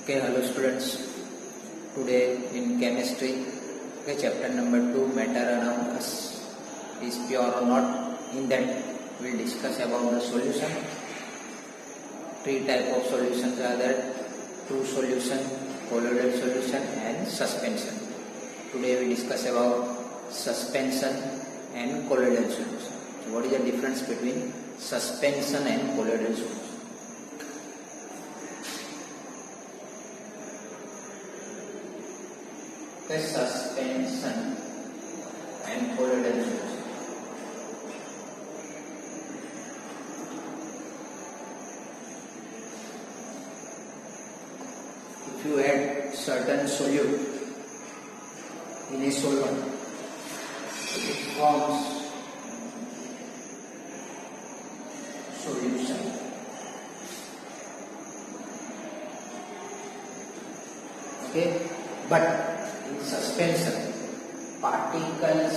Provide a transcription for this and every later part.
Okay, hello students. Today in chemistry, chapter number 2, matter around us is pure or not. In that, we will discuss about the solution. Three types of solutions are there: true solution, colloidal solution, and suspension. Today we discuss about suspension and colloidal solution. So, what is the difference between suspension and colloidal solution? Suspension and colloidal solution. If you add certain solute in a solvent, it forms solution. Okay, but in suspension, particles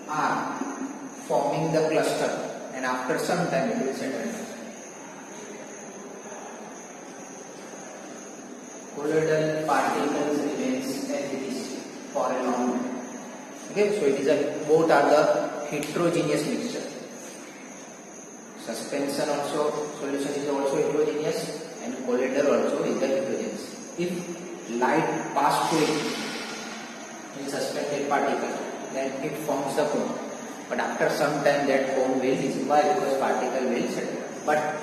are forming the cluster, and after some time it will settle. Colloidal particles remains as it is for a long time. Okay, so it is both are the heterogeneous mixture. Suspension also solution is also heterogeneous, and colloidal also is the heterogeneous. If light pass through it in suspended particle, then it forms the cone. But after some time that cone will dissolve because particle will settle. But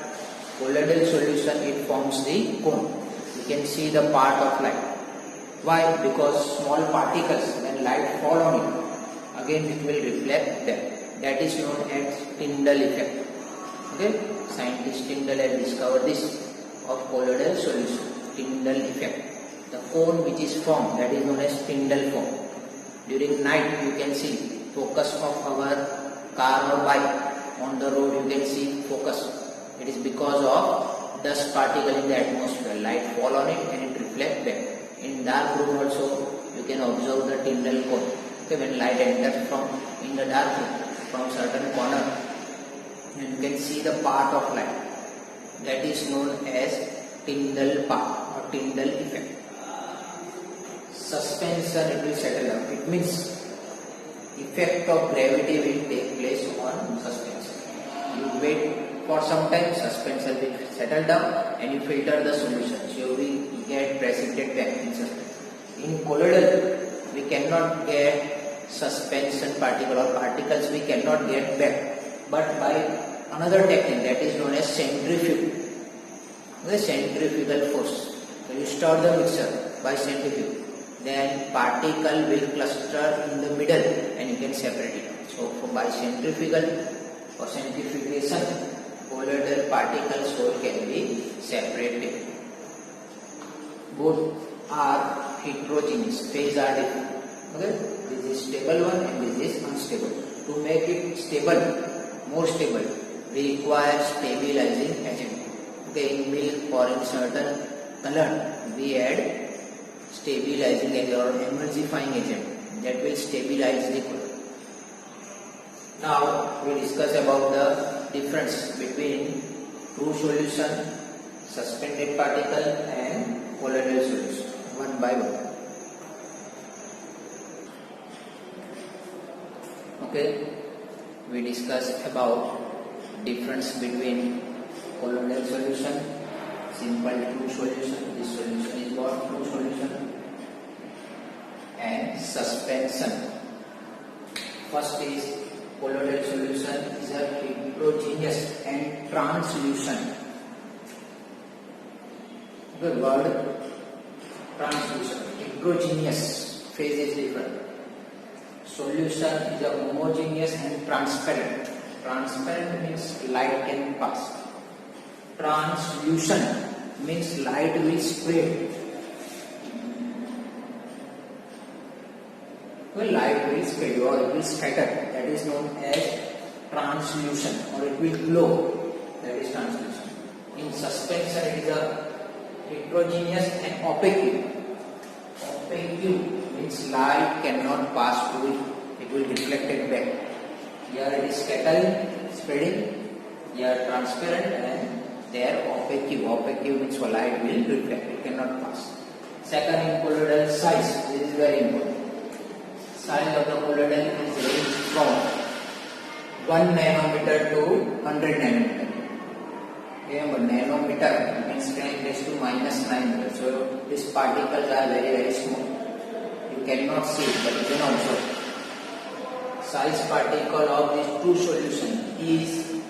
colloidal solution, it forms the cone. You can see the path of light. Why? Because small particles, when light fall on it, again it will reflect them. That is known as Tyndall effect. Okay? Scientist Tyndall has discovered this of colloidal solution. Tyndall effect. The cone which is formed, that is known as Tyndall form. During night you can see focus of our car or bike on the road, you can see focus. It is because of dust particle in the atmosphere. Light fall on it and it reflects back. In dark room also you can observe the Tyndall cone. Okay, when light enters from in the dark room from certain corner, and you can see the path of light. That is known as Tyndall path or Tyndall effect. Suspension, it will settle down. It means effect of gravity will take place on suspension. You wait for some time, suspension will settle down, and you filter the solution. So you will get precipitate back in suspension. In colloidal, we cannot get suspension particle or particles we cannot get back, but by another technique that is known as centrifuge. The centrifugal force. So you stir the mixture by centrifuge. Then particle will cluster in the middle and you can separate it. So by centrifugal or centrifugation, colloidal particles whole can be separated. Both are heterogeneous, phase are different. Okay? This is stable one and this is unstable. To make it stable, more stable, we require stabilizing agent. Okay, in milk or in certain color, we add stabilizing agent or emulsifying agent that will stabilize the color. Now we discuss about the difference between true solution, suspended particle, and colloidal solution, one by one. Okay, we discuss about difference between colloidal solution, simple true solution. This solution is what? True solution. And suspension. First is colloidal solution is a heterogeneous and translucent. The word translucent, heterogeneous, phase is different. Solution is a homogeneous and transparent. Transparent means light can pass. Translucent means light will spread. Well, light will spread or it will scatter. That is known as translucent, or it will glow. That is translucent. In suspension, it is a heterogeneous and opaque. Opaque means light cannot pass through it. It will reflect it back. Here it is scattering, spreading. Here transparent and There opaque means light will reflect, it cannot pass. Second, in colloidal size, this is very important. Size of the colloidal is ranged from 1 nanometer to 100 nanometer. Remember, nanometer means 10 raised to minus 9 meter. So these particles are very small. You cannot see it, but you can observe. Size particle of this true solution is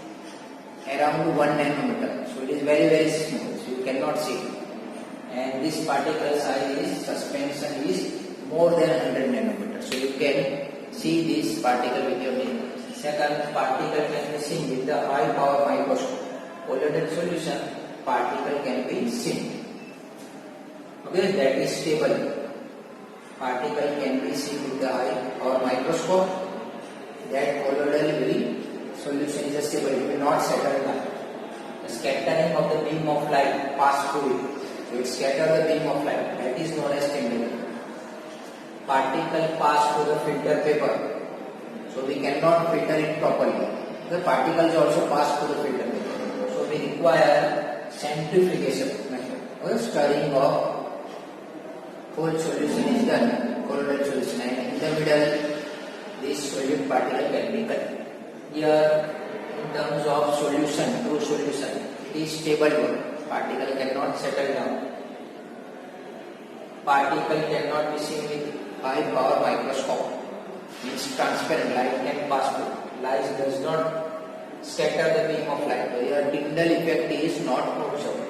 around 1 nanometer. So it is very small. So you cannot see it. And this particle size suspension is more than 100 nanometers. So you can see this particle with your mirror. Second, particle can be seen with the high power microscope. Colloidal solution, particle can be seen. Okay, that is stable. Particle can be seen with the high power microscope. That colloidal solution is stable. It will not settle down. The scattering of the beam of light pass through it. So it scatters the beam of light. That is known as temperature. Particle pass through the filter paper. So we cannot filter it properly. The particles also pass through the filter paper. So we require centrifugation method. Or stirring of whole solution is done. Colloidal solution, and in the middle this solute particle can be cut. Here, in terms of solution, true solution, it is stable one. Particle cannot settle down. Particle cannot be seen with high power microscope. Means transparent, light can pass through. Light does not scatter the beam of light. So here Tyndall effect is not observed.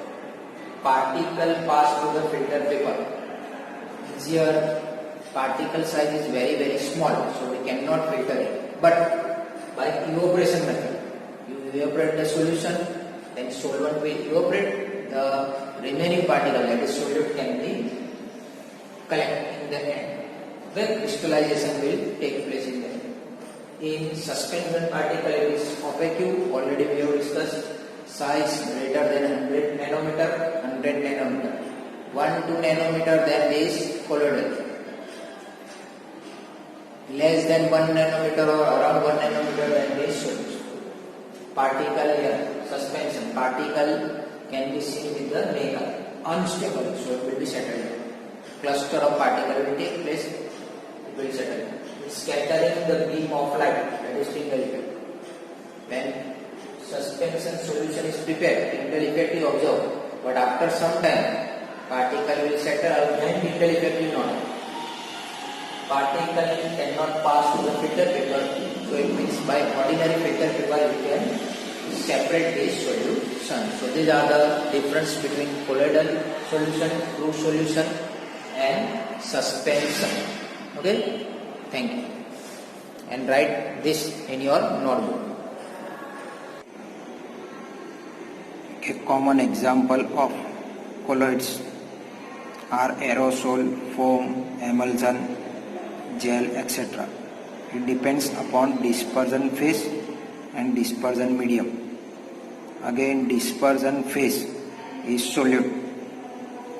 Particle pass through the filter paper. Here particle size is very small, so we cannot filter it. But by evaporation method, you evaporate the solution, then solvent will evaporate. The remaining particle, that is solute, can be collected in the end. Then crystallization will take place in the end. In suspension particle, it is opaque. Already we have discussed. Size greater than 100 nanometer, 100 nanometer. 1-2 nanometer, then this colloidal. Less than 1 nanometer or around 1 nanometer, then this solution. Particle here, suspension. Particle can be seen with the naked, unstable, so it will be settled. Cluster of particle will take place, it will settle. Scattering the beam of light, that is Tyndall effect. When suspension solution is prepared, Tyndall effect is observed, but after some time, particle will settle, then Tyndall effect will not. Particle cannot pass through the filter paper, so it means by ordinary filter paper we can separate this solution. So these are the difference between colloidal solution, true solution, and suspension. Okay, thank you. And write this in your notebook. A common example of colloids are aerosol, foam, emulsion, gel, etc. It depends upon dispersion phase and dispersion medium. Again, dispersion phase is solute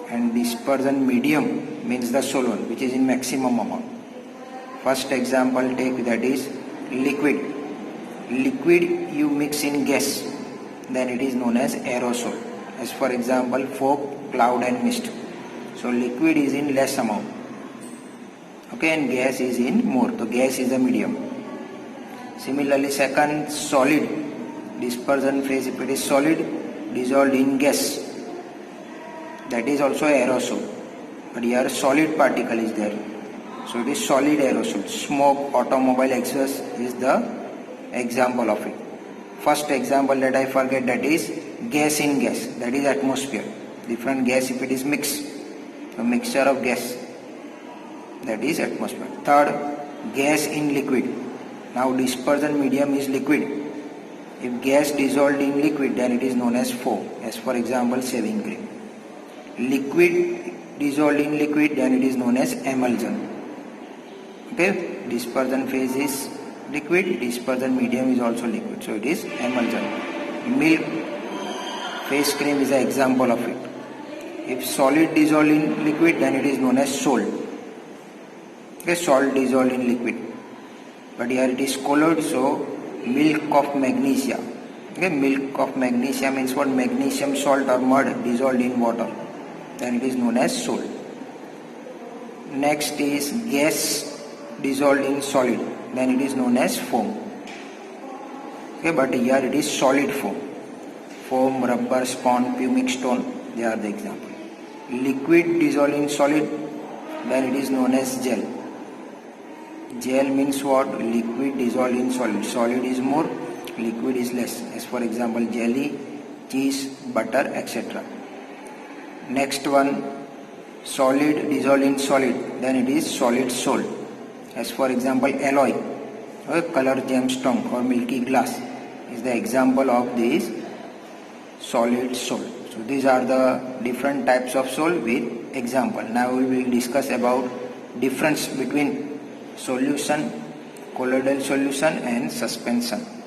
and dispersion medium means the solvent, which is in maximum amount. First example take, that is liquid. Liquid you mix in gas, then it is known as aerosol. As for example, fog, cloud and mist. So liquid is in less amount. Okay, and gas is in more. So gas is a medium. Similarly, second, solid. Dispersion phase, if it is solid, dissolved in gas, that is also aerosol. But here solid particle is there. So it is solid aerosol. Smoke, automobile exhaust is the example of it. First example that I forget, that is gas in gas, that is atmosphere. Different gas if it is mixed. A mixture of gas, that is atmosphere. Third, gas in liquid. Now dispersion medium is liquid. If gas dissolved in liquid, then it is known as foam. As for example, shaving cream. Liquid dissolved in liquid, then it is known as emulsion. Okay, dispersion phase is liquid, dispersion medium is also liquid, so it is emulsion. Milk, face cream is an example of it. If solid dissolved in liquid, then it is known as salt. Okay, salt dissolved in liquid. But here it is colloid, so milk of magnesia, Okay, milk of magnesia means what? Magnesium salt or mud dissolved in water. Then it is known as salt. Next is gas dissolved in solid. Then it is known as foam. Okay, but here it is solid foam. Foam, rubber, sponge, pumic stone, they are the example. Liquid dissolved in solid, then it is known as gel. Gel means what? Liquid dissolved in solid. Solid is more, liquid is less. As for example, jelly, cheese, butter, etc. Next one, solid dissolved in solid, then it is solid salt. As for example, alloy, color gemstone or milky glass is the example of this solid salt. So these are the different types of salt with example. Now we will discuss about difference between solution, colloidal solution and suspension.